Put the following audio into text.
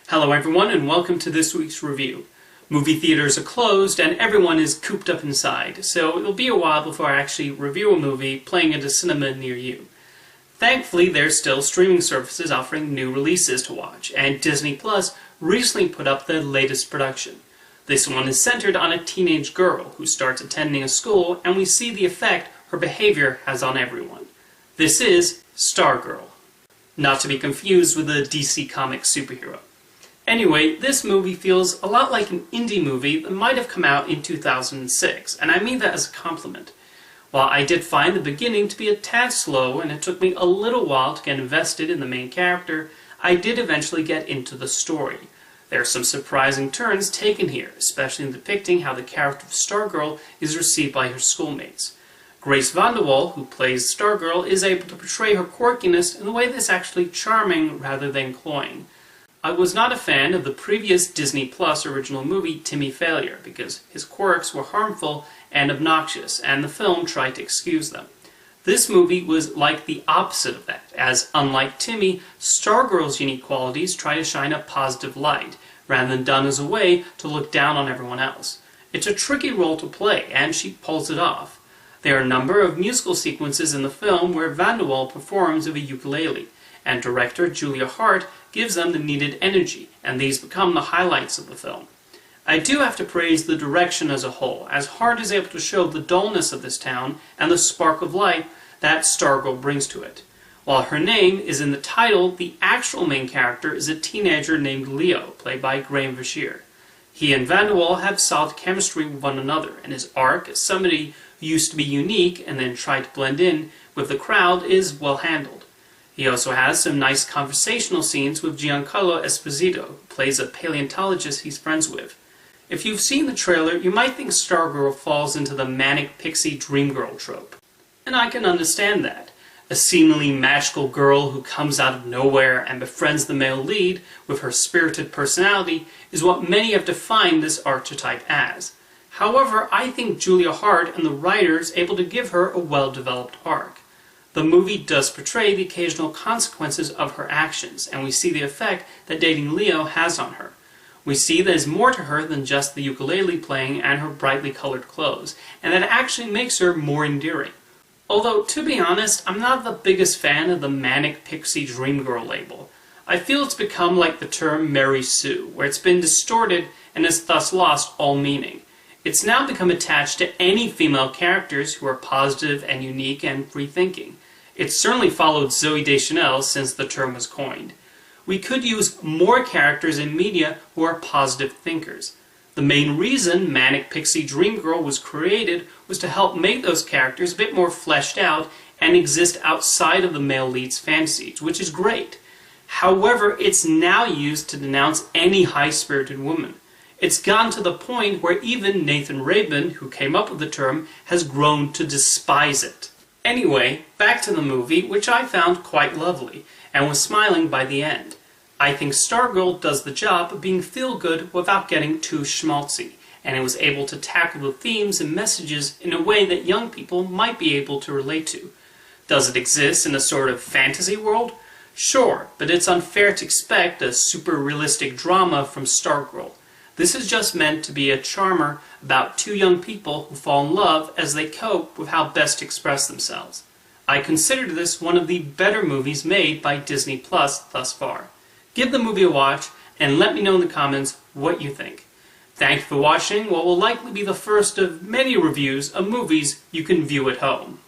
Hello everyone and welcome to this week's review. Movie theaters are closed and everyone is cooped up inside, so it'll be a while before I actually review a movie playing at a cinema near you. Thankfully, there's still streaming services offering new releases to watch, and Disney Plus recently put up the latest production. This one is centered on a teenage girl who starts attending a school, and we see the effect her behavior has on everyone. This is Stargirl. Not to be confused with a DC Comics superhero. Anyway, this movie feels a lot like an indie movie that might have come out in 2006, and I mean that as a compliment. While I did find the beginning to be a tad slow, and it took me a little while to get invested in the main character, I did eventually get into the story. There are some surprising turns taken here, especially in depicting how the character of Stargirl is received by her schoolmates. Grace VanderWaal, who plays Stargirl, is able to portray her quirkiness in a way that's actually charming rather than cloying. I was not a fan of the previous Disney Plus original movie Timmy Failure because his quirks were harmful and obnoxious, and the film tried to excuse them. This movie was like the opposite of that, as unlike Timmy, Stargirl's unique qualities try to shine a positive light, rather than done as a way to look down on everyone else. It's a tricky role to play, and she pulls it off. There are a number of musical sequences in the film where VanderWaal performs with a ukulele, and director Julia Hart gives them the needed energy, and these become the highlights of the film. I do have to praise the direction as a whole, as Hart is able to show the dullness of this town and the spark of light that Stargirl brings to it. While her name is in the title, the actual main character is a teenager named Leo, played by Graham Bashir. He and VanderWaal have solid chemistry with one another, and his arc as somebody who used to be unique and then tried to blend in with the crowd is well handled. He also has some nice conversational scenes with Giancarlo Esposito, who plays a paleontologist he's friends with. If you've seen the trailer, you might think Stargirl falls into the Manic Pixie Dream Girl trope. And I can understand that. A seemingly magical girl who comes out of nowhere and befriends the male lead with her spirited personality is what many have defined this archetype as. However, I think Julia Hart and the writers able to give her a well-developed arc. The movie does portray the occasional consequences of her actions, and we see the effect that dating Leo has on her. We see there's more to her than just the ukulele playing and her brightly colored clothes, and that actually makes her more endearing. Although, to be honest, I'm not the biggest fan of the Manic Pixie Dream Girl label. I feel it's become like the term Mary Sue, where it's been distorted and has thus lost all meaning. It's now become attached to any female characters who are positive and unique and free-thinking. It's certainly followed Zooey Deschanel since the term was coined. We could use more characters in media who are positive thinkers. The main reason Manic Pixie Dream Girl was created was to help make those characters a bit more fleshed out and exist outside of the male lead's fantasies, which is great. However, it's now used to denounce any high-spirited woman. It's gotten to the point where even Nathan Rabin, who came up with the term, has grown to despise it. Anyway, back to the movie, which I found quite lovely, and was smiling by the end. I think Stargirl does the job of being feel-good without getting too schmaltzy, and it was able to tackle the themes and messages in a way that young people might be able to relate to. Does it exist in a sort of fantasy world? Sure, but it's unfair to expect a super-realistic drama from Stargirl. This is just meant to be a charmer about two young people who fall in love as they cope with how best to express themselves. I consider this one of the better movies made by Disney Plus thus far. Give the movie a watch and let me know in the comments what you think. Thank you for watching what will likely be the first of many reviews of movies you can view at home.